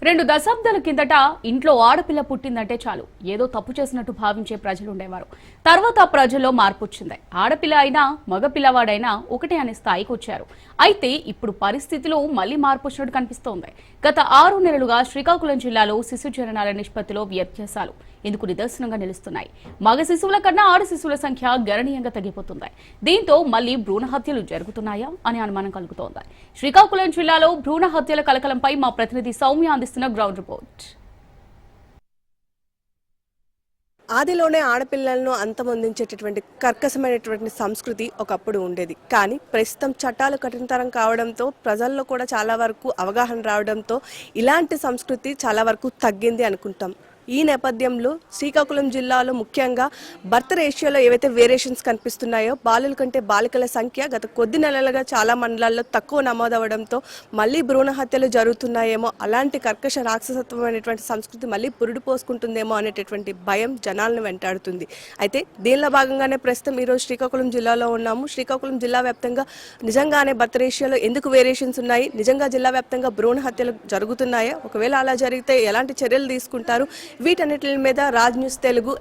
2 దశాబ్దాల కిందట ఇంట్లో ఆడపిల్ల పుట్టిందంటే చాలు ఏదో తప్పు చేసినట్టు భావించే ప్రజలు ఉండేవారు. తర్వాత ప్రజల్లో మార్పు వచ్చింది. ఆడపిల్ల అయినా మగపిల్లవాడైనా ఒకటే అనే స్థాయికి వచ్చారు. అయితే ఇప్పుడు పరిస్థితిలో మళ్లీ మార్పు వచ్చినట్టు కనిపిస్తోంది. గత 6 నెలలుగా శ్రీకాకుళం జిల్లాలో శిశు జననాల నిష్పత్తిలో వ్యత్యాసాలు ఇందుకు నిదర్శనంగా నిలుస్తున్నాయి. మగ శిశువుల కన్నా ఆడ శిశువుల సంఖ్య గణనీయంగా తగ్గిపోతుంది. దీంతో మళ్లీ భ్రూణ హత్యలు జరుగుతున్నాయా అనే అనుమానం కలుగుతోంది. శ్రీకాకుళం జిల్లాలో భ్రూణ హత్యల కలకలంపై మా ప్రతినిధి సౌమ్య అందిస్తున్న గ్రౌండ్ రిపోర్ట్. ఆదిలోనే ఆడపిల్లలను అంతమొందించేటటువంటి కర్కశమైనటువంటి సంస్కృతి ఒకప్పుడు ఉండేది. కానీ ప్రస్తుతం చట్టాలు కఠినతరం కావడంతో ప్రజల్లో కూడా చాలా వరకు అవగాహన రావడంతో ఇలాంటి సంస్కృతి చాలా వరకు తగ్గింది అనుకుంటాం. ఈ నేపథ్యంలో శ్రీకాకుళం జిల్లాలో ముఖ్యంగా బర్త్ రేషియోలో ఏవైతే వేరియేషన్స్ కనిపిస్తున్నాయో బాలుల కంటే బాలికల సంఖ్య గత కొద్ది నెలలుగా చాలా మండలాల్లో తక్కువ నమోదవడంతో మళ్ళీ భ్రూణ హత్యలు జరుగుతున్నాయేమో, అలాంటి కర్కశ రాక్షసత్వమైనటువంటి సంస్కృతి మళ్ళీ పురుడు పోసుకుంటుందేమో అనేటటువంటి భయం జనాలను వెంటాడుతుంది. అయితే దీనిలో భాగంగానే ప్రస్తుతం ఈరోజు శ్రీకాకుళం జిల్లాలో ఉన్నాము. శ్రీకాకుళం జిల్లా వ్యాప్తంగా నిజంగానే బర్త్ రేషియోలో ఎందుకు వేరియేషన్స్ ఉన్నాయి, నిజంగా జిల్లా వ్యాప్తంగా భ్రూణ హత్యలు జరుగుతున్నాయా, ఒకవేళ అలా జరిగితే ఎలాంటి చర్యలు తీసుకుంటారు, వీటన్నిటి మీద రాజ్ న్యూస్ తెలుగు.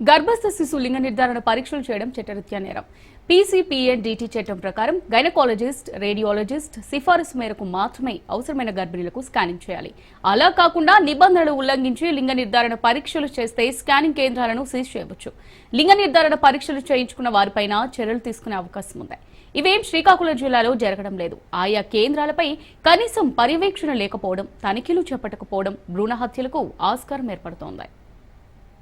గర్భస్థ శిశు లింగ నిర్ధారణ పరీక్షలు చేయడం చట్టరీత్యా నేరం. PCPNDT చట్టం ప్రకారం గైనకాలజిస్ట్, రేడియాలజిస్ట్ సిఫారసు మేరకు మాత్రమే అవసరమైన గర్భిణులకు స్కానింగ్ చేయాలి. అలా కాకుండా నిబంధనలు ఉల్లంఘించి లింగ నిర్ధారణ పరీక్షలు చేస్తే స్కానింగ్ కేంద్రాలను సీజ్ చేయవచ్చు. లింగ నిర్ధారణ పరీక్షలు చేయించుకున్న వారిపైన చర్యలు తీసుకునే అవకాశం ఉంది. ఇవేం శ్రీకాకుళం జిల్లాలో జరగడం లేదు. ఆయా కేంద్రాలపై కనీసం పర్యవేక్షణ లేకపోవడం, తనిఖీలు చేపట్టకపోవడం భ్రూణ హత్యలకు ఆస్కారం ఏర్పడుతోంది.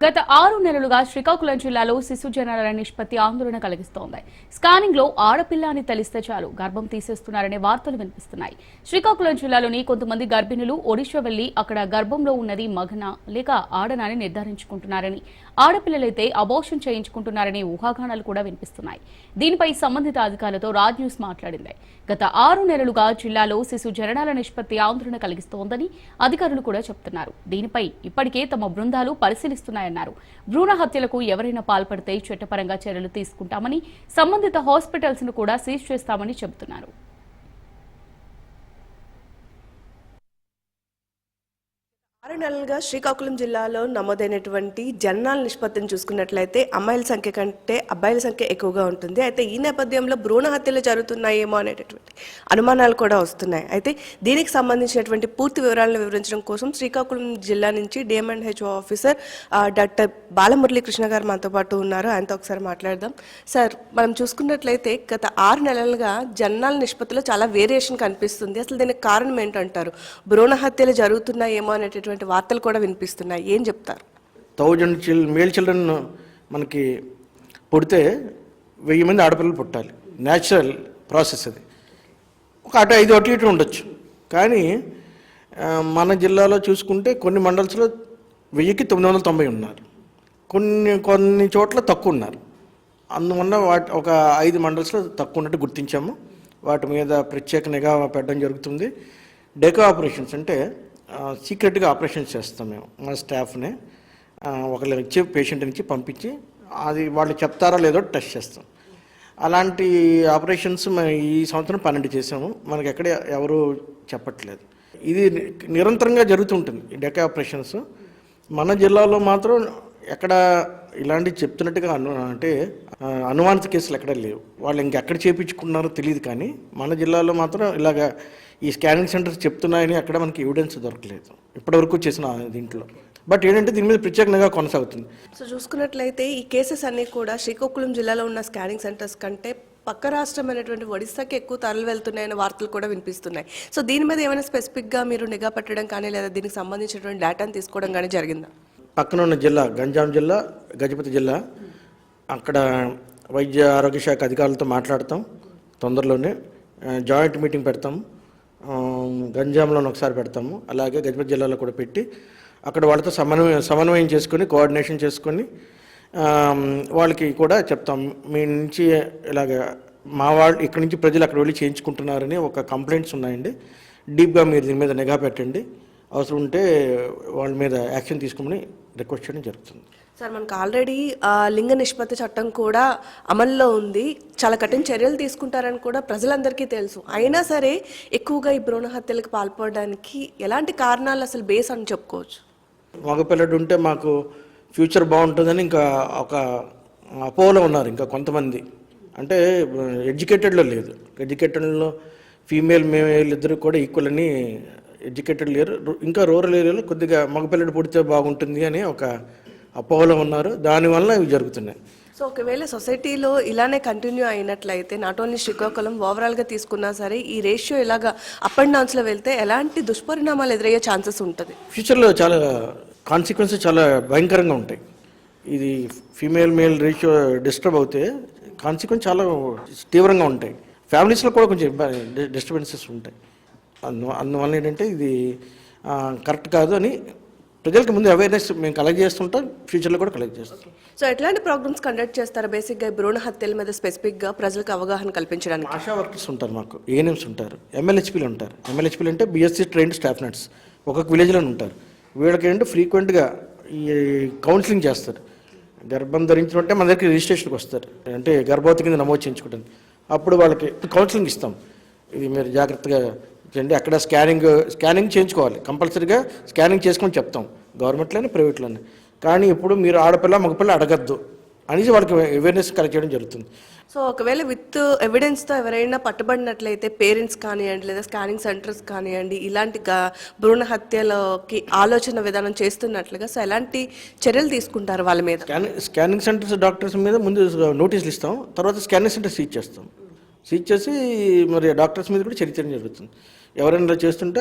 గత 6 నెలలుగా శ్రీకాకుళం జిల్లాలో శిశు జననాల నిష్పత్తి ఆందోళన కలిగిస్తోంది. స్కానింగ్ లో ఆడపిల్ల అని తెలిస్తే చాలు గర్భం తీసేస్తున్నారనే వార్తలు వినిపిస్తున్నాయి. శ్రీకాకుళం జిల్లాలోని కొంతమంది గర్భిణులు ఒడిషా వెళ్లి అక్కడ గర్భంలో ఉన్నది మగనా లేక ఆడనా అని నిర్ధారించుకుంటున్నారని, ఆడపిల్లలైతే అబార్షన్ చేయించుకుంటున్నారనే ఊహాగానాలు కూడా వినిపిస్తున్నాయి. దీనిపై సంబంధిత అధికారులతో రాజ్ న్యూస్ మాట్లాడింది. గత 6 నెలలుగా జిల్లాలో శిశు జననాల నిష్పత్తి ఆందోళన కలిగిస్తోందని అధికారులు కూడా చెబుతున్నారు. దీనిపై ఇప్పటికే తమ బృందాలు పరిశీలిస్తున్నాయన్నారు. భ్రూణ హత్యలకు ఎవరైనా పాల్పడితే చట్టపరంగా చర్యలు తీసుకుంటామని, సంబంధిత హాస్పిటల్స్ ను కూడా సీజ్ చేస్తామని చెబుతున్నారు. 6 నెలలుగా శ్రీకాకుళం జిల్లాలో నమోదైనటువంటి జననాల నిష్పత్తిని చూసుకున్నట్లయితే అమ్మాయిల సంఖ్య కంటే అబ్బాయిల సంఖ్య ఎక్కువగా ఉంటుంది. అయితే ఈ నేపథ్యంలో భ్రూణ హత్యలు జరుగుతున్నాయేమో అనేటటువంటి అనుమానాలు కూడా వస్తున్నాయి. అయితే దీనికి సంబంధించినటువంటి పూర్తి వివరాలను వివరించడం కోసం శ్రీకాకుళం జిల్లా నుంచి DMHO ఆఫీసర్ డాక్టర్ బాలమురళీకృష్ణ గారు మనతో పాటు ఉన్నారు. ఆయనతో ఒకసారి మాట్లాడదాం. సార్, మనం చూసుకున్నట్లయితే గత 6 నెలలుగా జననాల నిష్పత్తిలో చాలా వేరియేషన్ కనిపిస్తుంది. అసలు దీనికి కారణం ఏంటంటారు? భ్రూణ హత్యలు జరుగుతున్నాయేమో అనేటటువంటి వార్తలు కూడా వినిపిస్తున్నాయి. ఏం చెప్తారు? 1000 మేల్ చిల్డ్రన్ మనకి పుడితే 1000 మంది ఆడపిల్లలు పుట్టాలి. న్యాచురల్ ప్రాసెస్ అది. ఒక అటు ఇటు ఉండొచ్చు. కానీ మన జిల్లాలో చూసుకుంటే కొన్ని మండల్స్లో 1000కి 990 ఉన్నారు, కొన్ని చోట్ల తక్కువ ఉన్నారు. అందువల్ల ఒక 5 మండల్స్లో తక్కువ ఉన్నట్టు గుర్తించాము. వాటి మీద ప్రత్యేక నిఘా పెట్టడం జరుగుతుంది. డెకో ఆపరేషన్స్ అంటే సీక్రెట్గా ఆపరేషన్స్ చేస్తాం మేము. మా స్టాఫ్ని ఒకళ్ళు ఇచ్చి పేషెంట్ నుంచి పంపించి అది వాళ్ళు చెప్తారో లేదో టెస్ట్ చేస్తాం. అలాంటి ఆపరేషన్స్ మేము ఈ సంవత్సరం 12 చేసాము. మనకి ఎక్కడ ఎవరు చెప్పట్లేదు. ఇది నిరంతరంగా జరుగుతుంటుంది ఈ డెకా ఆపరేషన్స్. మన జిల్లాలో మాత్రం ఎక్కడ ఇలాంటివి చెప్తున్నట్టుగా అంటే అనుమానిత కేసులు ఎక్కడ లేవు. వాళ్ళు ఇంకెక్కడ చేయించుకున్నారో తెలియదు. కానీ మన జిల్లాలో మాత్రం ఇలాగ ఈ స్కానింగ్ సెంటర్స్ చెప్తున్నాయని అక్కడ మనకి ఎవిడెన్స్ దొరకలేదు ఇప్పటివరకు చేసిన దీంట్లో. బట్ ఏంటంటే దీని మీద ప్రత్యేక నిఘా కొనసాగుతుంది. సో చూసుకున్నట్లయితే ఈ కేసెస్ అన్నీ కూడా శ్రీకాకుళం జిల్లాలో ఉన్న స్కానింగ్ సెంటర్స్ కంటే పక్క రాష్ట్రమైనటువంటి ఒడిశాకి ఎక్కువ తరలి వెళ్తున్నాయనే వార్తలు కూడా వినిపిస్తున్నాయి. సో దీని మీద ఏమైనా స్పెసిఫిక్గా మీరు నిఘా పెట్టడం కానీ లేదా దీనికి సంబంధించినటువంటి డేటాను తీసుకోవడం కానీ జరిగిందా? పక్కన ఉన్న జిల్లా గంజాం జిల్లా, గజపతి జిల్లా, అక్కడ వైద్య ఆరోగ్య శాఖ అధికారులతో మాట్లాడతాం. తొందరలోనే జాయింట్ మీటింగ్ పెడతాము. గంజాంలో ఒకసారి పెడతాము, అలాగే గజపతి జిల్లాలో కూడా పెట్టి అక్కడ వాళ్ళతో సమన్వయం చేసుకొని కోఆర్డినేషన్ చేసుకొని వాళ్ళకి కూడా చెప్తాం. మీ నుంచి ఇలాగ మా వాళ్ళు ఇక్కడి నుంచి ప్రజలు అక్కడ వెళ్ళి చేయించుకుంటున్నారని ఒక కంప్లైంట్స్ ఉన్నాయండి. డీప్గా మీరు దీని మీద నిఘా పెట్టండి, అవసరం ఉంటే వాళ్ళ మీద యాక్షన్ తీసుకోమని రిక్వెస్ట్ చేయడం జరుగుతుంది. సార్, మనకు ఆల్రెడీ లింగ నిష్పత్తి చట్టం కూడా అమల్లో ఉంది, చాలా కఠిన చర్యలు తీసుకుంటారని కూడా ప్రజలందరికీ తెలుసు. అయినా సరే ఎక్కువగా ఈ భ్రూణ హత్యలకు పాల్పడడానికి ఎలాంటి కారణాలు అసలు బేస్ అని చెప్పుకోవచ్చు? మగపిల్లడు ఉంటే మాకు ఫ్యూచర్ బాగుంటుందని ఇంకా ఒక అపోహలో ఉన్నారు ఇంకా కొంతమంది. అంటే ఎడ్యుకేటెడ్లో లేదు, ఎడ్యుకేటెడ్లో ఫీమేల్ మేల్ ఇద్దరు కూడా ఈక్వల్ అని ఎడ్యుకేటెడ్ లేరు. ఇంకా రూరల్ ఏరియాలో కొద్దిగా మగపిల్లడు పుడితే బాగుంటుంది అని ఒక అపోహలో ఉన్నారు, దానివల్ల ఇవి జరుగుతున్నాయి. సో ఒకవేళ సొసైటీలో ఇలానే కంటిన్యూ అయినట్లయితే నాట్ ఓన్లీ శ్రీకాకుళం ఓవరాల్గా తీసుకున్నా సరే ఈ రేషియో ఇలాగా అప్ అండ్ డౌన్స్లో వెళ్తే ఎలాంటి దుష్పరిణామాలు ఎదురయ్యే ఛాన్సెస్ ఉంటుంది? ఫ్యూచర్లో చాలా కాన్సిక్వెన్సెస్ చాలా భయంకరంగా ఉంటాయి. ఇది ఫీమేల్ మేల్ రేషియో డిస్టర్బ్ అవుతే కాన్సిక్వెన్స్ చాలా తీవ్రంగా ఉంటాయి. ఫ్యామిలీస్లో కూడా కొంచెం డిస్టర్బెన్సెస్ ఉంటాయి. అందువల్ల ఏంటంటే ఇది కరెక్ట్ కాదు అని ప్రజలకు ముందు అవేర్నెస్ మేము కలెక్ట్ చేస్తుంటాం, ఫ్యూచర్లో కూడా కలెక్ట్ చేస్తాం. సో ఎట్లాంటి ప్రోగ్రామ్స్ కండక్ట్ చేస్తారా బేసిక్గా భ్రూణ హత్యల మీద స్పెసిఫిక్గా ప్రజలకు అవగాహన కల్పించడానికి? ఆశా వర్కర్స్ ఉంటారు, మాకు ఏఎన్ఎంస్ ఉంటారు, ఎంఎల్హెచ్పీలు ఉంటారు. ఎంఎల్హెచ్పీలు అంటే బీఎస్సీ ట్రైన్డ్ స్టాఫ్ నర్స్ ఒక్కొక్క విలేజ్లో ఉంటారు. వీళ్ళకి ఏంటంటే ఫ్రీక్వెంట్గా ఈ కౌన్సిలింగ్ చేస్తారు. గర్భం ధరించుకుంటే మన దగ్గరికి రిజిస్ట్రేషన్కి వస్తారు, అంటే గర్భవతి కింద నమోదు చేయించుకోవడానికి. అప్పుడు వాళ్ళకి కౌన్సిలింగ్ ఇస్తాం, ఇది మీరు జాగ్రత్తగా చేయండి. అక్కడ స్కానింగ్ చేయించుకోవాలి, కంపల్సరీగా స్కానింగ్ చేసుకొని చెప్తాం, గవర్నమెంట్లోనే ప్రైవేట్లోనే. కానీ ఇప్పుడు మీరు ఆడపిల్ల మగపిల్ల అడగద్దు అనేసి వాళ్ళకి అవేర్నెస్ కలెక్ట్ చేయడం జరుగుతుంది. సో ఒకవేళ విత్ ఎవిడెన్స్తో ఎవరైనా పట్టుబడినట్లయితే పేరెంట్స్ కానివ్వండి లేదా స్కానింగ్ సెంటర్స్ కానివ్వండి ఇలాంటి భ్రూణ హత్యలకి ఆలోచన విధానం చేస్తున్నట్లుగా సో ఎలాంటి చర్యలు తీసుకుంటారు వాళ్ళ మీద? స్కానింగ్ సెంటర్స్ డాక్టర్స్ మీద ముందు నోటీసులు ఇస్తాం, తర్వాత స్కానింగ్ సెంటర్ సీజ్ చేస్తాం. సీజ్ చేసి మరి డాక్టర్స్ మీద కూడా చర్య జరుగుతుంది. ఎవరైనా చేస్తుంటే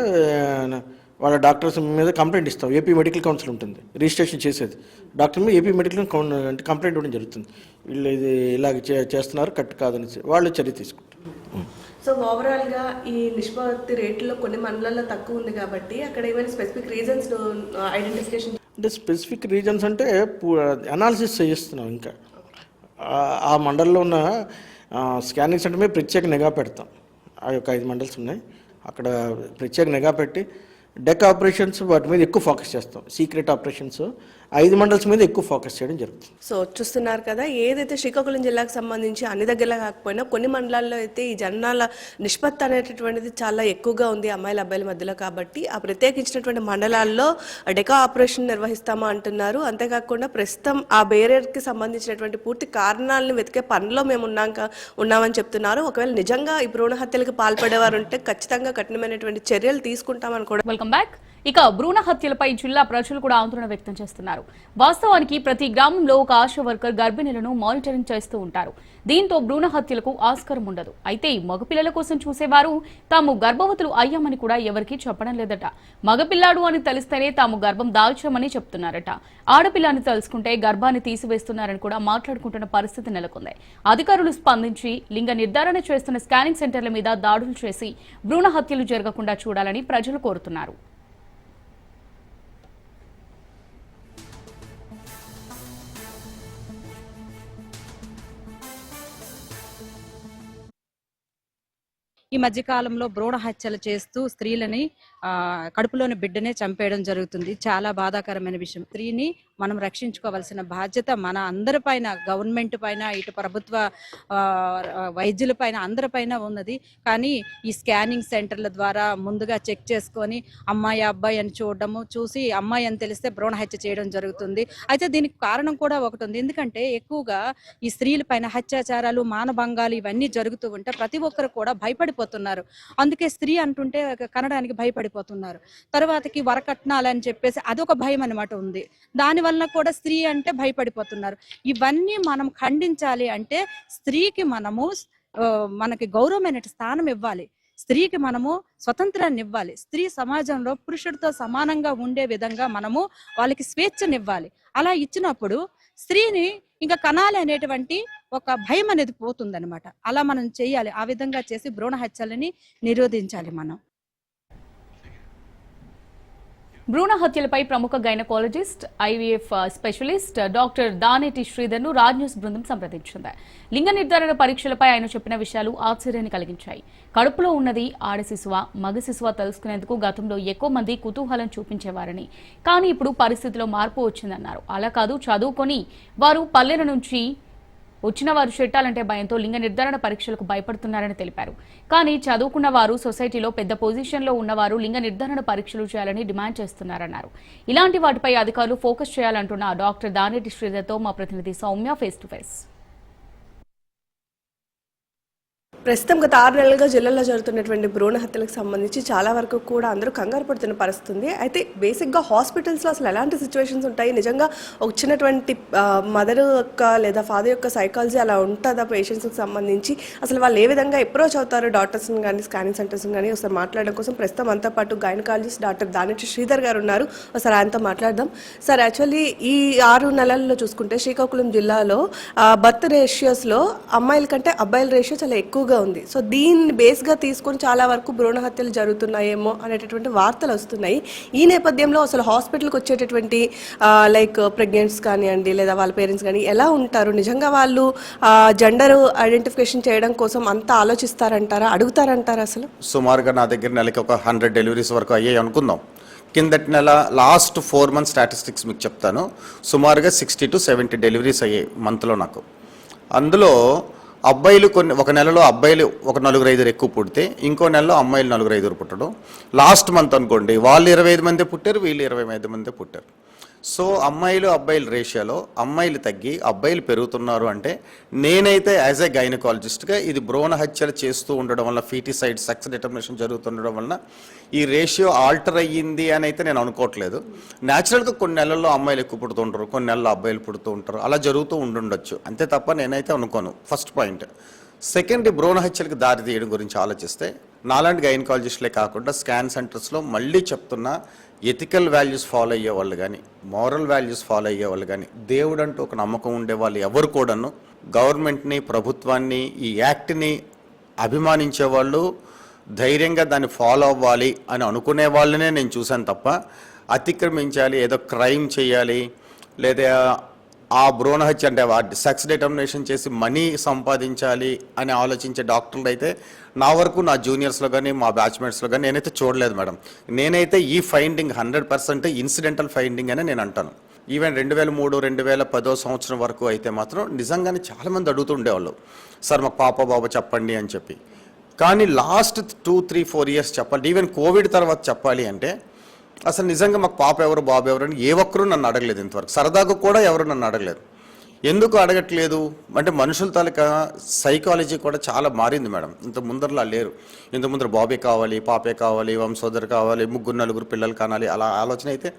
వాళ్ళ డాక్టర్స్ మీద కంప్లైంట్ ఇస్తాం. ఏపీ మెడికల్ కౌన్సిల్ ఉంటుంది రిజిస్ట్రేషన్ చేసేది, డాక్టర్ మీద ఏపీ మెడికల్ అంటే కంప్లైంట్ ఇవ్వడం జరుగుతుంది. వీళ్ళు ఇది ఇలాగ చేస్తున్నారు కరెక్ట్ కాదనేసి వాళ్ళు చర్య తీసుకుంటారు. సో ఓవరాల్గా ఈ నిష్పత్తి రేట్లో కొన్ని మండలాల్లో తక్కువ ఉంది కాబట్టి అక్కడ ఏమైనా స్పెసిఫిక్ రీజన్స్ ఐడెంటిఫికేషన్? అంటే స్పెసిఫిక్ రీజన్స్ అంటే అనాలిసిస్ చేస్తున్నాం. ఇంకా ఆ మండలంలో ఉన్న స్కానింగ్ సెంటర్ మీద ప్రత్యేక నిఘా పెడతాం. ఆ యొక్క 5 మండల్స్ ఉన్నాయి, అక్కడ ప్రత్యేక నిఘా పెట్టి డెక్ ఆపరేషన్స్ వాటి మీద ఎక్కువ ఫోకస్ చేస్తాం. సీక్రెట్ ఆపరేషన్స్ 5 మండల్స్ మీద ఎక్కువ ఫోకస్ చేయడం జరుగుతుంది. సో చూస్తున్నారు కదా, ఏదైతే శ్రీకాకుళం జిల్లాకు సంబంధించి అన్ని దగ్గరలో కాకపోయినా కొన్ని మండలాల్లో అయితే ఈ జనాల నిష్పత్తి అనేటటువంటిది చాలా ఎక్కువగా ఉంది అమ్మాయిల అబ్బాయిల మధ్యలో. కాబట్టి ఆ ప్రత్యేకించినటువంటి మండలాల్లో డెకా ఆపరేషన్ నిర్వహిస్తామా అంటున్నారు. అంతేకాకుండా ప్రస్తుతం ఆ బేరియర్కి సంబంధించినటువంటి పూర్తి కారణాలను వెతికే పనిలో మేము ఉన్నామని చెప్తున్నారు. ఒకవేళ నిజంగా ఈ భ్రూణ హత్యలకు పాల్పడేవారు ఉంటే ఖచ్చితంగా కఠినమైనటువంటి చర్యలు తీసుకుంటామని కూడా. Welcome back. ఇక భ్రూణ హత్యలపై జిల్లా ప్రజలు కూడా ఆందోళన వ్యక్తం చేస్తున్నారు. వాస్తవానికి ప్రతి గ్రామంలో ఒక ఆశా వర్కర్ గర్భిణులను మానిటరింగ్ చేస్తూ ఉంటారు. దీంతో భ్రూణ హత్యలకు ఆస్కారం ఉండదు. అయితే ఈ మగపిల్లల కోసం చూసేవారు తాము గర్భవతులు అయ్యామని కూడా ఎవరికీ చెప్పడం లేదట. మగపిల్లాడు అని తెలిస్తేనే తాము గర్భం దాల్చామని చెప్తున్నారట. ఆడపిల్లని తెలుసుకుంటే గర్భాన్ని తీసివేస్తున్నారని కూడా మాట్లాడుకుంటున్న పరిస్థితి నెలకొంది. అధికారులు స్పందించి లింగ నిర్ధారణ చేస్తున్న స్కానింగ్ సెంటర్ల మీద దాడులు చేసి భ్రూణ హత్యలు జరగకుండా చూడాలని ప్రజలు కోరుతున్నారు. ఈ మధ్య కాలంలో భ్రూణ హత్యలు చేస్తూ స్త్రీలని కడుపులోని బిడ్డనే చంపేయడం జరుగుతుంది. చాలా బాధాకరమైన విషయం. స్త్రీని మనం రక్షించుకోవాల్సిన బాధ్యత మన అందరిపైన, గవర్నమెంట్ పైన, ఇటు ప్రభుత్వ వైద్యుల పైన, అందరిపైన ఉన్నది. కానీ ఈ స్కానింగ్ సెంటర్ల ద్వారా ముందుగా చెక్ చేసుకొని అమ్మాయి అబ్బాయి అని చూడడము, చూసి అమ్మాయి అని తెలిస్తే భ్రూణ హత్య చేయడం జరుగుతుంది. అయితే దీనికి కారణం కూడా ఒకటి ఉంది. ఎందుకంటే ఎక్కువగా ఈ స్త్రీల పైన అత్యాచారాలు, మానభంగాలు ఇవన్నీ జరుగుతూ ఉంటే ప్రతి ఒక్కరు కూడా భయపడిపోతున్నారు. అందుకే స్త్రీ అంటుంటే కనడానికి భయపడిపోతున్నారు. తర్వాతకి వరకట్నాలు అని చెప్పేసి అదొక భయం అనమాట ఉంది. దాని వలన కూడా స్త్రీ అంటే భయపడిపోతున్నారు. ఇవన్నీ మనం ఖండించాలి అంటే స్త్రీకి మనకి గౌరవమైన స్థానం ఇవ్వాలి. స్త్రీకి మనము స్వతంత్రాన్ని ఇవ్వాలి. స్త్రీ సమాజంలో పురుషుడితో సమానంగా ఉండే విధంగా మనము వాళ్ళకి స్వేచ్ఛనివ్వాలి. అలా ఇచ్చినప్పుడు స్త్రీని ఇంకా కనాలి అనేటువంటి ఒక భయం అనేది పోతుందన్నమాట. అలా మనం చేయాలి. ఆ విధంగా చేసి భ్రూణ హత్యలని నిరోధించాలి మనం. భ్రూణ హత్యలపై ప్రముఖ gynaecologist IVF specialist doctor Daneti శ్రీధర్ను రాజ్ న్యూస్ బృందం సంప్రదించింది. లింగ నిర్ధారణ పరీక్షలపై ఆయన చెప్పిన విషయాలు ఆశ్చర్యాన్ని కలిగించాయి. కడుపులో ఉన్నది ఆడ శిశువా మగ శిశువా తెలుసుకునేందుకు గతంలో ఎక్కువ మంది కుతూహలం చూపించేవారని, కానీ ఇప్పుడు పరిస్థితిలో మార్పు వచ్చిందన్నారు. అలా కాదు, చదువుకొని వారు పల్లెల నుంచి వచ్చిన వారు చెట్టాలంటే భయంతో లింగ నిర్ధారణ పరీక్షలకు భయపడుతున్నారని తెలిపారు. కానీ చదువుకున్న వారు, సొసైటీలో పెద్ద పొజిషన్లో ఉన్నవారు లింగ నిర్ధారణ పరీక్షలు చేయాలని డిమాండ్ చేస్తున్నారన్నారు. ఇలాంటి వాటిపై అధికారులు ఫోకస్ చేయాలంటున్న డాక్టర్ దానేటి శ్రీధర్తో మా ప్రతినిధి సౌమ్య ఫేస్ టు ఫేస్. ప్రస్తుతం గత 6 నెలలుగా జిల్లాలో జరుగుతున్నటువంటి భ్రూణ హత్యలకు సంబంధించి చాలా వరకు కూడా అందరూ కంగారు పడుతున్న పరిస్థితి ఉంది. అయితే బేసిక్గా హాస్పిటల్స్లో అసలు ఎలాంటి సిచ్యువేషన్స్ ఉంటాయి, నిజంగా వచ్చినటువంటి మదర్ యొక్క లేదా ఫాదర్ యొక్క సైకాలజీ అలా ఉంటుందా పేషెంట్స్కి సంబంధించి, అసలు వాళ్ళు ఏ విధంగా అప్రోచ్ అవుతారు డాక్టర్స్ని కానీ స్కానింగ్ సెంటర్స్ని కానీ ఒకసారి మాట్లాడడం కోసం ప్రస్తుతం అంతా పాటు గైనకాలజిస్ట్ డాక్టర్ దానేటి శ్రీధర్ గారు ఉన్నారు. ఒకసారి ఆయనతో మాట్లాడదాం. సార్, యాక్చువల్లీ ఈ 6 నెలల్లో చూసుకుంటే శ్రీకాకుళం జిల్లాలో బర్త్ రేషియోస్లో అమ్మాయిల కంటే అబ్బాయిల రేషియో చాలా ఎక్కువగా ఉంది. సో దీన్ని బేస్గా తీసుకొని చాలా వరకు భ్రూణ హత్యలు జరుగుతున్నాయేమో అనేటటువంటి వార్తలు వస్తున్నాయి. ఈ నేపథ్యంలో అసలు హాస్పిటల్కి వచ్చేటటువంటి లైక్ ప్రెగ్నెంట్స్ కానివ్వండి లేదా వాళ్ళ పేరెంట్స్ కానీ ఎలా ఉంటారు, నిజంగా వాళ్ళు జెండర్ ఐడెంటిఫికేషన్ చేయడం కోసం అంతా ఆలోచిస్తారంటారా, అడుగుతారంటారా? అసలు సుమారుగా నా దగ్గర నెలకి ఒక 100 డెలివరీస్ వరకు అయ్యాయి అనుకుందాం. కిందటి నెల లాస్ట్ 4 మంత్స్ స్టాటిస్టిక్స్ మీకు చెప్తాను. సుమారుగా 60 to 70 డెలివరీస్ అయ్యాయి మంత్లో నాకు. అందులో అబ్బాయిలు ఒక నెలలో అబ్బాయిలు ఒక 4-5 ఎక్కువ పుడితే, ఇంకో నెలలో అమ్మాయిలు 4-5 పుట్టడం. లాస్ట్ మంత్ అనుకోండి, వాళ్ళు 25 మంది పుట్టారు, వీళ్ళు 25 మంది పుట్టారు. సో అమ్మాయిలు అబ్బాయిల రేషియోలో అమ్మాయిలు తగ్గి అబ్బాయిలు పెరుగుతున్నారు అంటే, నేనైతే యాజ్ ఏ గైనకాలజిస్ట్గా ఇది భ్రూణ హత్యలు చేస్తూ ఉండడం వల్ల, ఫీటిసైడ్ సెక్స్ డిటర్మినేషన్ జరుగుతుండడం వలన ఈ రేషియో ఆల్టర్ అయ్యింది అని అయితే నేను అనుకోవట్లేదు. న్యాచురల్గా కొన్ని నెలల్లో అమ్మాయిలు ఎక్కువ పుడుతూ ఉంటారు, కొన్ని నెలల్లో అబ్బాయిలు పుడుతూ ఉంటారు, అలా జరుగుతూ ఉండుండొచ్చు, అంతే తప్ప నేనైతే అనుకోను. First point. సెకండ్, భ్రూణ హత్యలకు దారి తీయడం గురించి ఆలోచిస్తే, నాలాంటి గైనకాలజిస్టులే కాకుండా స్కాన్ సెంటర్స్లో మళ్ళీ చెప్తున్నా, ఎథికల్ వాల్యూస్ ఫాలో అయ్యే వాళ్ళు కానీ, మోరల్ వాల్యూస్ ఫాలో అయ్యే వాళ్ళు కానీ, దేవుడు అంటూ ఒక నమ్మకం ఉండే వాళ్ళు ఎవరు కూడాను గవర్నమెంట్ని, ప్రభుత్వాన్ని, ఈ యాక్ట్ని అభిమానించే వాళ్ళు, ధైర్యంగా దాన్ని ఫాలో అవ్వాలి అని అనుకునే వాళ్ళనే నేను చూశాను తప్ప, అతిక్రమించాలి, ఏదో క్రైమ్ చేయాలి, లేదా ఆ భ్రూణ హత్య అంటే సెక్స్ డిటర్మినేషన్ చేసి మనీ సంపాదించాలి అని ఆలోచించే డాక్టర్లు అయితే నా వరకు, నా జూనియర్స్లో కానీ మా బ్యాచ్మేట్స్లో కానీ నేనైతే చూడలేదు మేడం. నేనైతే ఈ ఫైండింగ్ 100% ఇన్సిడెంటల్ ఫైండింగ్ అని నేను అంటాను. ఈవెన్ 2003-2010 సంవత్సరం వరకు అయితే మాత్రం నిజంగానే చాలామంది అడుగుతుండేవాళ్ళు, సార్ మాకు పాప బాబా చెప్పండి అని చెప్పి. కానీ లాస్ట్ 2-3-4 ఇయర్స్ చెప్పాలి, ఈవెన్ కోవిడ్ తర్వాత చెప్పాలి అంటే, అసలు నిజంగా మాకు పాప ఎవరు బాబు ఎవరు అని ఏ ఒక్కరూ నన్ను అడగలేదు ఇంతవరకు. సరదాగా కూడా ఎవరు నన్ను అడగలేదు. ఎందుకు అడగట్లేదు అంటే, మనుషుల తాలూకా సైకాలజీ కూడా చాలా మారింది మేడం. ఇంత ముందరలా లేరు. ఇంత ముందర బాబే కావాలి, పాపే కావాలి, వంశోదరు కావాలి, 3-4 పిల్లలు కానాలి, అలా ఆలోచన అయితే.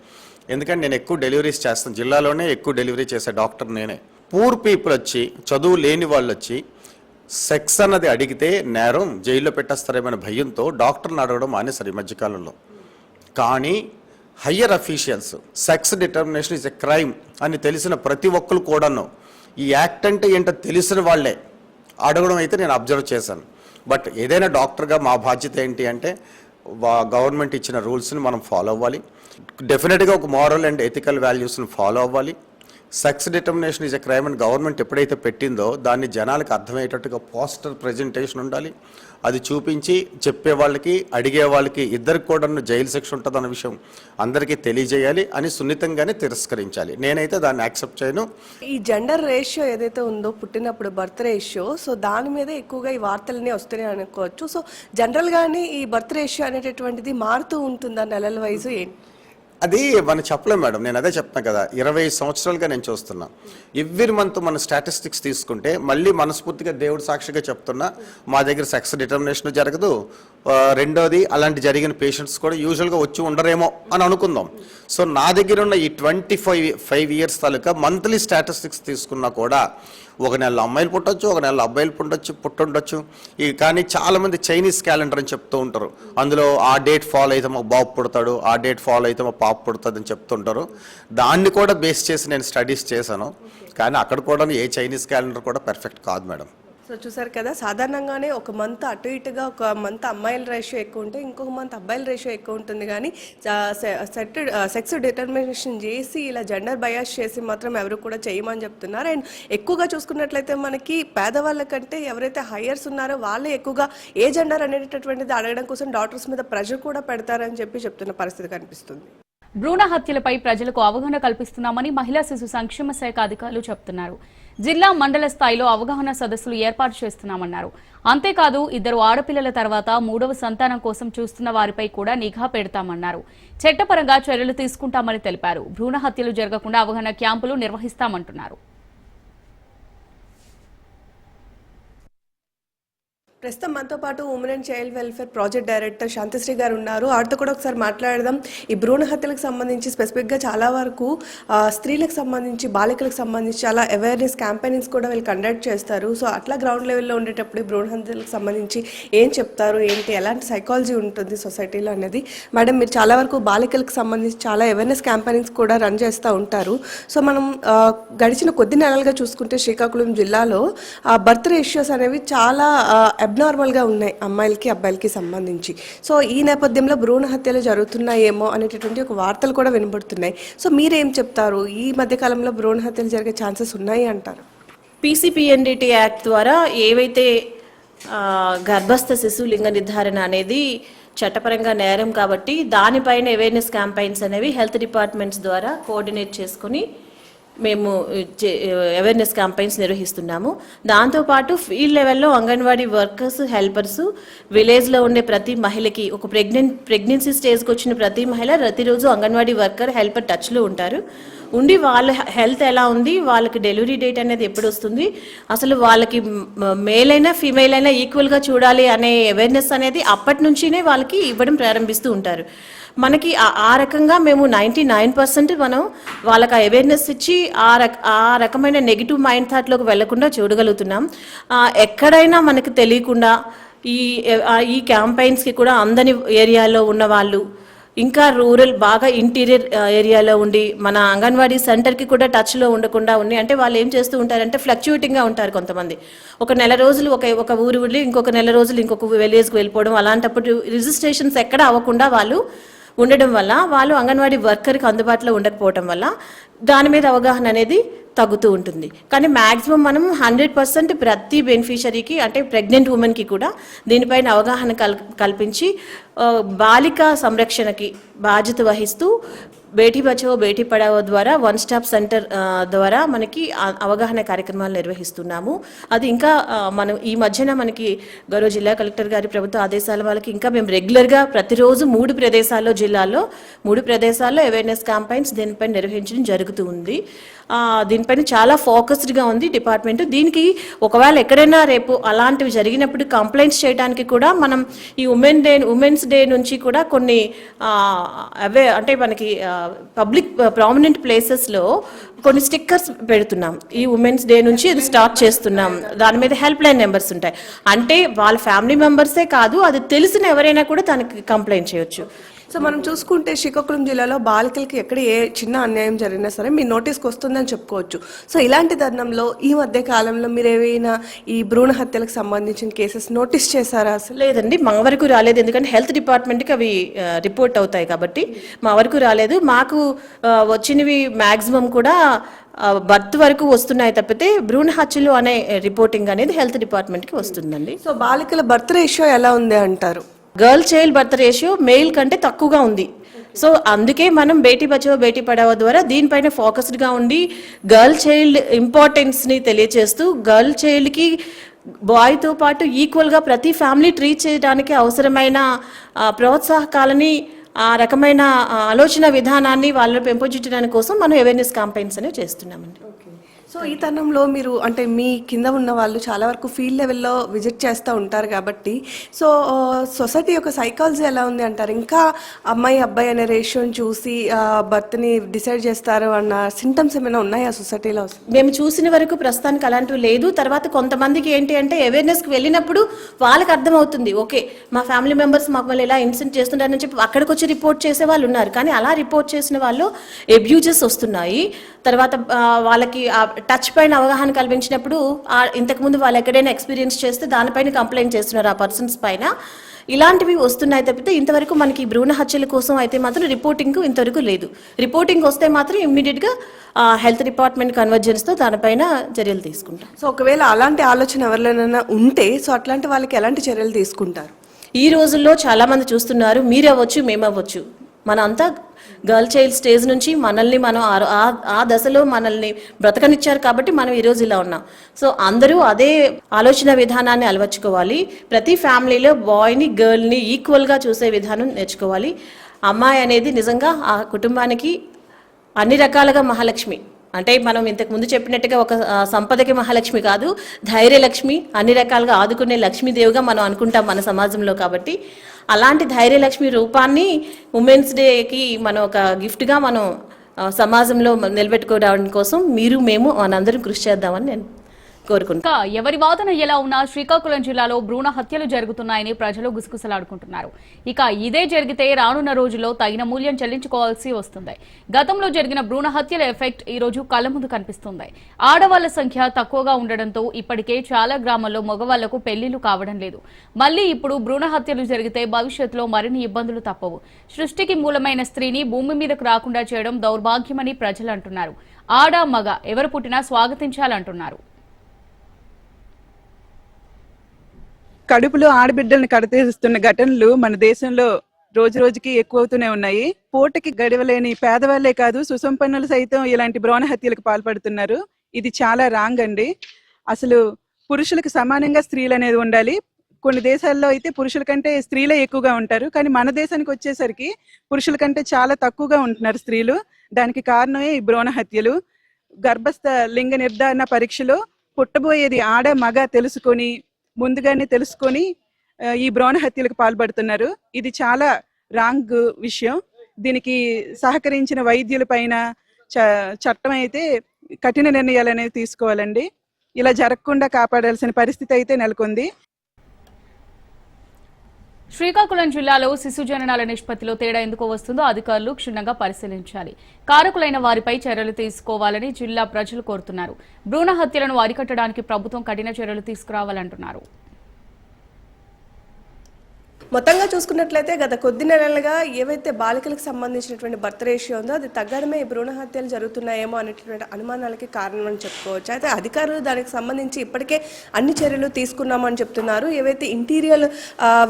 ఎందుకంటే నేను ఎక్కువ డెలివరీస్ చేస్తాను, జిల్లాలోనే ఎక్కువ డెలివరీ చేసే డాక్టర్ నేనే. పూర్ పీపుల్ వచ్చి, చదువు లేని వాళ్ళు వచ్చి సెక్స్ అన్నది అడిగితే నేరం, జైల్లో పెట్టేస్తారేమనే భయంతో డాక్టర్ని అడగడం మానేశారు ఈ మధ్యకాలంలో. కానీ higher officials sex determination is a crime అని తెలిసిన ప్రతి ఒక్కరు కూడాను, ఈ యాక్ట్ అంటే ఏంటో తెలిసిన వాళ్ళే అడగడం అయితే నేను అబ్జర్వ్ చేశాను. బట్ ఏదైనా డాక్టర్గా మా బాధ్యత ఏంటి అంటే, గవర్నమెంట్ ఇచ్చిన రూల్స్ని మనం ఫాలో అవ్వాలి. డెఫినెట్గా ఒక మారల్ అండ్ ఎథికల్ వాల్యూస్ని ఫాలో అవ్వాలి. Sex determination is a crime అని గవర్నమెంట్ ఎప్పుడైతే పెట్టిందో, దాన్ని జనాలకు అర్థమయ్యేటట్టుగా పోస్టర్ ప్రజెంటేషన్ ఉండాలి. అది చూపించి చెప్పే వాళ్ళకి, అడిగే వాళ్ళకి ఇద్దరికి కూడా జైలు శిక్ష ఉంటుందన్న విషయం అందరికీ తెలియజేయాలి అని సున్నితంగానే తిరస్కరించాలి. నేనైతే దాన్ని యాక్సెప్ట్ చేయను. ఈ జెండర్ రేషియో ఏదైతే ఉందో, పుట్టినప్పుడు బర్త్ రేషియో, సో దాని మీద ఎక్కువగా ఈ వార్తలన్నీ వస్తున్నాయి అనుకోవచ్చు. సో జనరల్గానే ఈ బర్త్ రేషియో అనేటటువంటిది మారుతూ ఉంటుందా నెలల వైజు? ఏంటి అది మనం చెప్పలేం మేడం. నేను అదే చెప్తాను కదా, 20 సంవత్సరాలుగా నేను చూస్తున్నా. ఎవ్రీ మంత్ మన స్టాటిస్టిక్స్ తీసుకుంటే, మళ్ళీ మనస్ఫూర్తిగా దేవుడు సాక్షిగా చెప్తున్నా, మా దగ్గర సెక్స్ డిటర్మినేషన్ జరగదు. రెండోది, అలాంటి జరిగిన పేషెంట్స్ కూడా యూజువల్గా వచ్చి ఉండరేమో అని అనుకుందాం. సో నా దగ్గర ఉన్న ఈ 25 ఇయర్స్ తాలూకా మంత్లీ స్టాటిస్టిక్స్ తీసుకున్నా కూడా, ఒక నెలలో అమ్మాయిలు పుట్టొచ్చు, ఒక నెలలో అబ్బాయిలు పుట్టుండొచ్చు. కానీ చాలామంది చైనీస్ క్యాలెండర్ అని చెప్తూ ఉంటారు. అందులో ఆ డేట్ ఫాలో అయితే మా బాబు పుడతాడు, ఆ డేట్ ఫాలో అయితే మా పాప పుడుతుంది అని చెప్తుంటారు. దాన్ని కూడా బేస్ చేసి నేను స్టడీస్ చేశాను. కానీ అక్కడ కూడా ఏ చైనీస్ క్యాలెండర్ కూడా పర్ఫెక్ట్ కాదు మేడం. సో చూసారు కదా, సాధారణంగానే ఒక మంత్ అటు ఇటుగా ఒక మంత్ అమ్మాయిల రేషియో ఎక్కువ ఉంటే ఇంకొక మంత్ అబ్బాయిల రేషియో ఎక్కువ ఉంటుంది, కానీ సెక్స్ డిటర్మినేషన్ చేసి ఇలా జెండర్ బయాస్ చేసి మాత్రం ఎవరు కూడా చేయమని చెప్తున్నారు. అండ్ ఎక్కువగా చూసుకున్నట్లయితే మనకి పేదవాళ్ళ కంటే ఎవరైతే హైయర్స్ ఉన్నారో వాళ్ళే ఎక్కువగా ఏ జెండర్ అనేటటువంటిది అడగడం కోసం డాక్టర్స్ మీద ప్రెషర్ కూడా పెడతారని చెప్తున్న పరిస్థితి కనిపిస్తుంది. భ్రూణ హత్యలపై ప్రజలకు అవగాహన కల్పిస్తున్నామని మహిళా శిశు సంక్షేమ శాఖ అధికారులు చెబుతున్నారు. జిల్లా మండల స్థాయిలో అవగాహన సదస్సులు ఏర్పాటు చేస్తున్నామన్నారు. అంతేకాదు 2 ఆడపిల్లల తర్వాత 3వ సంతానం కోసం చూస్తున్న వారిపై కూడా నిఘా పెడతామన్నారు. చట్టపరంగా చర్యలు తీసుకుంటామని తెలిపారు. భ్రూణ హత్యలు జరగకుండా అవగాహన క్యాంపులు నిర్వహిస్తామంటున్నారు. ప్రస్తుతం మనతో పాటు women and child welfare project director Shantisri గారు ఉన్నారు. ఆవిడతో కూడా ఒకసారి మాట్లాడదాం. ఈ భ్రూణ హత్యలకు సంబంధించి స్పెసిఫిక్గా చాలా వరకు స్త్రీలకు సంబంధించి బాలికలకు సంబంధించి చాలా అవేర్నెస్ క్యాంపెయినింగ్స్ కూడా వీళ్ళు కండక్ట్ చేస్తారు. సో అట్లా గ్రౌండ్ లెవెల్లో ఉండేటప్పుడు భ్రూణ హత్యలకు సంబంధించి ఏం చెప్తారు, ఏంటి, ఎలాంటి సైకాలజీ ఉంటుంది సొసైటీలో అనేది. మేడం, మీరు చాలా వరకు బాలికలకు సంబంధించి చాలా అవేర్నెస్ క్యాంపెయినింగ్స్ కూడా రన్ చేస్తూ ఉంటారు. సో మనం గడిచిన కొద్ది నెలలుగా చూసుకుంటే శ్రీకాకుళం జిల్లాలో బర్త్ రేషియోస్ అనేవి చాలా అబ్నార్మల్గా ఉన్నాయి అమ్మాయిలకి అబ్బాయిలకి సంబంధించి. సో ఈ నేపథ్యంలో భ్రూణ హత్యలు జరుగుతున్నాయేమో అనేటటువంటి ఒక వార్తలు కూడా వినబడుతున్నాయి. సో మీరేం చెప్తారు, ఈ మధ్యకాలంలో భ్రూణ హత్యలు జరిగే ఛాన్సెస్ ఉన్నాయి అంటారు? పీసీపీఎన్డీటీ యాక్ట్ ద్వారా ఏవైతే గర్భస్థ శిశు లింగ నిర్ధారణ అనేది చట్టపరంగా నేరం కాబట్టి దానిపైన అవేర్నెస్ క్యాంపెయిన్స్ అనేవి హెల్త్ డిపార్ట్మెంట్స్ ద్వారా కోఆర్డినేట్ చేసుకుని మేము అవేర్నెస్ క్యాంపెయిన్స్ నిర్వహిస్తున్నాము. దాంతోపాటు ఫీల్డ్ లెవెల్లో అంగన్వాడీ వర్కర్స్, హెల్పర్స్, విలేజ్లో ఉండే ప్రతి మహిళకి ఒక ప్రెగ్నెన్సీ స్టేజ్కి వచ్చిన ప్రతి మహిళ ప్రతిరోజు అంగన్వాడీ వర్కర్, హెల్పర్ టచ్లో ఉంటారు. ఉండి వాళ్ళ హెల్త్ ఎలా ఉంది, వాళ్ళకి డెలివరీ డేట్ అనేది ఎప్పుడు వస్తుంది, అసలు వాళ్ళకి మేల్ అయినా ఫీమేల్ అయినా ఈక్వల్గా చూడాలి అనే అవేర్నెస్ అనేది అప్పటి నుంచినే వాళ్ళకి ఇవ్వడం ప్రారంభిస్తూ ఉంటారు. మనకి ఆ రకంగా మేము 99% మనం వాళ్ళకి అవేర్నెస్ ఇచ్చి ఆ రకమైన నెగిటివ్ మైండ్ థాట్లోకి వెళ్లకుండా చూడగలుగుతున్నాం. ఎక్కడైనా మనకి తెలియకుండా ఈ క్యాంపెయిన్స్కి కూడా అందని ఏరియాలో ఉన్న వాళ్ళు, ఇంకా రూరల్ బాగా ఇంటీరియర్ ఏరియాలో ఉండి మన అంగన్వాడీ సెంటర్కి కూడా టచ్లో ఉండకుండా ఉన్నాయి. అంటే వాళ్ళు ఏం చేస్తూ ఉంటారంటే ఫ్లక్చుయేటింగ్గా ఉంటారు. కొంతమంది ఒక నెల రోజులు ఒక ఊరు వెళ్ళి ఇంకొక నెల రోజులు ఇంకొక విలేజ్కి వెళ్ళిపోవడం, అలాంటప్పుడు రిజిస్ట్రేషన్స్ ఎక్కడ అవ్వకుండా వాళ్ళు ఉండడం వల్ల వాళ్ళు అంగన్వాడీ వర్కర్కి అందుబాటులో ఉండకపోవడం వల్ల దాని మీద అవగాహన అనేది తగ్గుతూ ఉంటుంది. కానీ మ్యాక్సిమం మనం 100% ప్రతి బెనిఫిషరీకి అంటే ప్రెగ్నెంట్ ఉమెన్కి కూడా దీనిపైన అవగాహన కల్పించి బాలిక సంరక్షణకి బాధ్యత వహిస్తూ బేటీ బచావో బేటీ పడావో ద్వారా 1 స్టాప్ సెంటర్ ద్వారా మనకి అవగాహన కార్యక్రమాలు నిర్వహిస్తున్నాము. అది ఇంకా మనం ఈ మధ్యన మనకి గౌరవ జిల్లా కలెక్టర్ గారి ప్రభుత్వ ఆదేశాల వాళ్ళకి ఇంకా మేము రెగ్యులర్గా ప్రతిరోజు 3 ప్రదేశాల్లో జిల్లాలో 3 ప్రదేశాల్లో అవేర్నెస్ క్యాంపెయిన్స్ దీనిపైన నిర్వహించడం జరుగుతూ ఉంది. దీనిపైన చాలా ఫోకస్డ్గా ఉంది డిపార్ట్మెంట్. దీనికి ఒకవేళ ఎక్కడైనా రేపు అలాంటివి జరిగినప్పుడు కంప్లైంట్స్ చేయడానికి కూడా మనం ఈ ఉమెన్స్ డే నుంచి కూడా కొన్ని అంటే మనకి పబ్లిక్ ప్రామినెంట్ ప్లేసెస్లో కొన్ని స్టిక్కర్స్ పెడుతున్నాం. ఈ ఉమెన్స్ డే నుంచి ఇది స్టార్ట్ చేస్తున్నాం. దాని మీద హెల్ప్ లైన్ నెంబర్స్ ఉంటాయి. అంటే వాళ్ళ ఫ్యామిలీ మెంబర్సే కాదు, అది తెలిసిన ఎవరైనా కూడా దానికి కంప్లైంట్ చేయొచ్చు. సో మనం చూసుకుంటే శ్రీకాకుళం జిల్లాలో బాలికలకి ఎక్కడ ఏ చిన్న అన్యాయం జరిగినా సరే మీ నోటీస్కి వస్తుందని చెప్పుకోవచ్చు. సో ఇలాంటి తరుణంలో ఈ మధ్య కాలంలో మీరు ఏవైనా ఈ భ్రూణ హత్యలకు సంబంధించిన కేసెస్ నోటీస్ చేశారా? అసలు లేదండి, మా వరకు రాలేదు. ఎందుకంటే హెల్త్ డిపార్ట్మెంట్కి అవి రిపోర్ట్ అవుతాయి కాబట్టి మా వరకు రాలేదు. మాకు వచ్చినవి మ్యాక్సిమం కూడా బర్త్ వరకు వస్తున్నాయి తప్పితే భ్రూణ హత్యలు అనే రిపోర్టింగ్ అనేది హెల్త్ డిపార్ట్మెంట్కి వస్తుందండి. సో బాలికల బర్త్ రేషియో ఎలా ఉంది అంటారు? Girl child birth ratio mail కంటే తక్కువగా ఉంది. సో అందుకే మనం బేటీ బచావో బేటీ పడావో ద్వారా దీనిపైన ఫోకస్డ్గా ఉండి గర్ల్ చైల్డ్ ఇంపార్టెన్స్ని తెలియజేస్తూ గర్ల్ చైల్డ్కి బాయ్తో పాటు ఈక్వల్గా ప్రతి ఫ్యామిలీ ట్రీట్ చేయడానికి అవసరమైన ప్రోత్సాహకాలని ఆ రకమైన ఆలోచన విధానాన్ని వాళ్ళు పెంపొందించడానికి కోసం మనం అవేర్నెస్ క్యాంపెయిన్స్ అనేవి చేస్తున్నామండి. సో ఈ తరుణంలో మీరు అంటే మీ కింద ఉన్న వాళ్ళు చాలా వరకు ఫీల్డ్ లెవెల్లో విజిట్ చేస్తూ ఉంటారు కాబట్టి సో సొసైటీ యొక్క సైకాలజీ ఎలా ఉంది అంటారు? ఇంకా అమ్మాయి అబ్బాయి అనే రేషియోని చూసి బర్త్ని డిసైడ్ చేస్తారు అన్న సింటమ్స్ ఏమైనా ఉన్నాయా సొసైటీలో? మేము చూసిన వరకు ప్రస్తుతానికి అలాంటివి లేదు. తర్వాత కొంతమందికి ఏంటి అంటే అవేర్నెస్కి వెళ్ళినప్పుడు వాళ్ళకి అర్థమవుతుంది, ఓకే మా ఫ్యామిలీ మెంబర్స్ మాకు మళ్ళీ ఇలా ఇన్సిడెంట్ చేస్తున్నారని చెప్పి అక్కడికి వచ్చి రిపోర్ట్ చేసే వాళ్ళు ఉన్నారు. కానీ అలా రిపోర్ట్ చేసిన వాళ్ళు అబ్యూజెస్ వస్తున్నాయి. తర్వాత వాళ్ళకి టచ్ పైన అవగాహన కల్పించినప్పుడు ఇంతకుముందు వాళ్ళు ఎక్కడైనా ఎక్స్పీరియన్స్ చేస్తే దానిపైన కంప్లైంట్ చేస్తున్నారు ఆ పర్సన్స్ పైన. ఇలాంటివి వస్తున్నాయి తప్పితే ఇంతవరకు మనకి భ్రూణ హత్యల కోసం అయితే మాత్రం రిపోర్టింగ్ ఇంతవరకు లేదు. రిపోర్టింగ్ వస్తే మాత్రం ఇమ్మీడియట్గా హెల్త్ డిపార్ట్మెంట్ కన్వర్జెన్స్తో దానిపైన చర్యలు తీసుకుంటాం. సో ఒకవేళ అలాంటి ఆలోచన ఎవరిలోనైనా ఉంటే సో అట్లాంటి వాళ్ళకి ఎలాంటి చర్యలు తీసుకుంటారు? ఈ రోజుల్లో చాలామంది చూస్తున్నారు, మీరవ్వచ్చు మేమవ్వచ్చు, మన అంతా గర్ల్ చైల్డ్ స్టేజ్ నుంచి మనల్ని మనం ఆ దశలో మనల్ని బ్రతకనిచ్చారు కాబట్టి మనం ఈరోజు ఇలా ఉన్నాం. సో అందరూ అదే ఆలోచన విధానాన్ని అలవర్చుకోవాలి. ప్రతి ఫ్యామిలీలో బాయ్ని గర్ల్ని ఈక్వల్గా చూసే విధానం నేర్చుకోవాలి. అమ్మాయి అనేది నిజంగా ఆ కుటుంబానికి అన్ని రకాలుగా మహాలక్ష్మి. అంటే మనం ఇంతకు ముందు చెప్పినట్టుగా ఒక సంపదకి మహాలక్ష్మి కాదు, ధైర్యలక్ష్మి, అన్ని రకాలుగా ఆదుకునే లక్ష్మీదేవిగా మనం అనుకుంటాం మన సమాజంలో. కాబట్టి అలాంటి ధైర్యలక్ష్మి రూపాన్ని ఉమెన్స్ డేకి మనం ఒక గిఫ్ట్గా మనం సమాజంలో నిలబెట్టుకోవడం కోసం మీరు మేము మనందరం కృషి చేద్దామని నేను కోరుకుంటున్నాను. ఇంకా ఎవరి వాదన ఎలా ఉన్నా శ్రీకాకుళం జిల్లాలో భ్రూణ హత్యలు జరుగుతున్నాయని ప్రజలు గుసగుసలాడుకుంటున్నారు. ఇక ఇదే జరిగితే రానున్న రోజుల్లో తగిన మూల్యం చెల్లించుకోవాల్సి వస్తుంది. గతంలో జరిగిన భ్రూణ హత్యల ఎఫెక్ట్ ఈ రోజు కళ్ల ముందు కనిపిస్తుంది. ఆడవాళ్ల సంఖ్య తక్కువగా ఉండడంతో ఇప్పటికే చాలా గ్రామాల్లో మగవాళ్లకు పెళ్లిళ్లు కావడం లేదు. మళ్లీ ఇప్పుడు భ్రూణ హత్యలు జరిగితే భవిష్యత్తులో మరిన్ని ఇబ్బందులు తప్పవు. సృష్టికి మూలమైన స్త్రీని భూమి మీదకు రాకుండా చేయడం దౌర్భాగ్యమని ప్రజలు అంటున్నారు. ఆడ మగ ఎవరు పుట్టినా స్వాగతించాలంటున్నారు. కడుపులో ఆడబిడ్డల్ని కడతీస్తున్న ఘటనలు మన దేశంలో రోజు రోజుకి ఎక్కువ అవుతూనే ఉన్నాయి. పూటకి గడవలేని పేదవాళ్లే కాదు, సుసంపన్నులు సైతం ఇలాంటి భ్రూణ హత్యలకు పాల్పడుతున్నారు. ఇది చాలా రాంగ్ అండి. అసలు పురుషులకు సమానంగా స్త్రీలు అనేది ఉండాలి. కొన్ని దేశాల్లో అయితే పురుషుల కంటే స్త్రీలే ఎక్కువగా ఉంటారు. కానీ మన దేశానికి వచ్చేసరికి పురుషుల కంటే చాలా తక్కువగా ఉంటున్నారు స్త్రీలు. దానికి కారణమే ఈ భ్రూణ హత్యలు. గర్భస్థ లింగ నిర్ధారణ పరీక్షలో పుట్టబోయేది ఆడ మగ ముందుగానే తెలుసుకొని ఈ భ్రూణ హత్యలకు పాల్పడుతున్నారు. ఇది చాలా రాంగ్ విషయం. దీనికి సహకరించిన వైద్యుల పైన చట్టం అయితే కఠిన నిర్ణయాలు అనేవి తీసుకోవాలండి. ఇలా జరగకుండా కాపాడాల్సిన పరిస్థితి అయితే నెలకొంది. శ్రీకాకుళం జిల్లాలో శిశు జననాల నిష్పత్తిలో తేడా ఎందుకు వస్తుందో అధికారులు క్షుణ్ణంగా పరిశీలించాలి. కారకులైన వారిపై చర్యలు తీసుకోవాలని జిల్లా ప్రజలు కోరుతున్నారు. భ్రూణ హత్యలను అరికట్టడానికి ప్రభుత్వం కఠిన చర్యలు తీసుకురావాలంటున్నారు. మొత్తంగా చూసుకున్నట్లయితే గత కొద్ది నెలలుగా ఏవైతే బాలికలకు సంబంధించినటువంటి బర్త్ రేషియో ఉందో అది తగ్గడమే ఈ భ్రూణ హత్యలు జరుగుతున్నాయేమో అనేటువంటి అనుమానాలకి కారణమని చెప్పుకోవచ్చు. అయితే అధికారులు దానికి సంబంధించి ఇప్పటికే అన్ని చర్యలు తీసుకున్నామని చెప్తున్నారు. ఏవైతే ఇంటీరియర్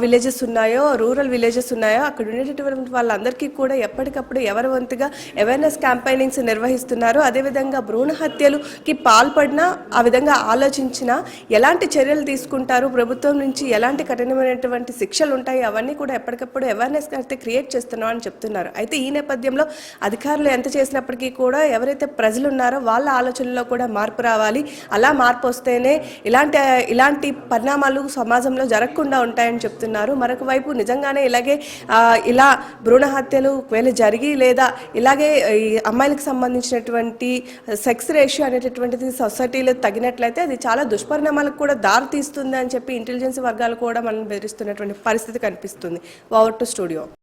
విలేజెస్ ఉన్నాయో, రూరల్ విలేజెస్ ఉన్నాయో అక్కడ ఉండేటటువంటి వాళ్ళందరికీ కూడా ఎప్పటికప్పుడు ఎవరి వంతుగా అవేర్నెస్ క్యాంపెయినింగ్స్ నిర్వహిస్తున్నారు. అదేవిధంగా భ్రూణ హత్యలుకి పాల్పడినా ఆ విధంగా ఆలోచించినా ఎలాంటి చర్యలు తీసుకుంటారు, ప్రభుత్వం నుంచి ఎలాంటి కఠినమైనటువంటి శిక్షలు ఉంటాయి, అవన్నీ కూడా ఎప్పటికప్పుడు అవేర్నెస్ అయితే క్రియేట్ చేస్తున్నాం అని చెప్తున్నారు. అయితే ఈ నేపథ్యంలో అధికారులు ఎంత చేసినప్పటికీ కూడా ఎవరైతే ప్రజలు ఉన్నారో వాళ్ళ ఆలోచనలో కూడా మార్పు రావాలి. అలా మార్పు వస్తేనే ఇలాంటి పరిణామాలు సమాజంలో జరగకుండా ఉంటాయని చెప్తున్నారు. మరొక వైపు నిజంగానే ఇలా భ్రూణ హత్యలు ఒకవేళ జరిగి లేదా ఇలాగే ఈ అమ్మాయిలకు సంబంధించినటువంటి సెక్స్ రేషియో అనేటటువంటిది సొసైటీలో తగినట్లయితే అది చాలా దుష్పరిణామాలకు కూడా దారి తీస్తుంది అని చెప్పి ఇంటెలిజెన్స్ వర్గాలు కూడా మనం బెదిరిస్తున్నటువంటి పరిస్థితి కనిపిస్తుంది. Over to studio.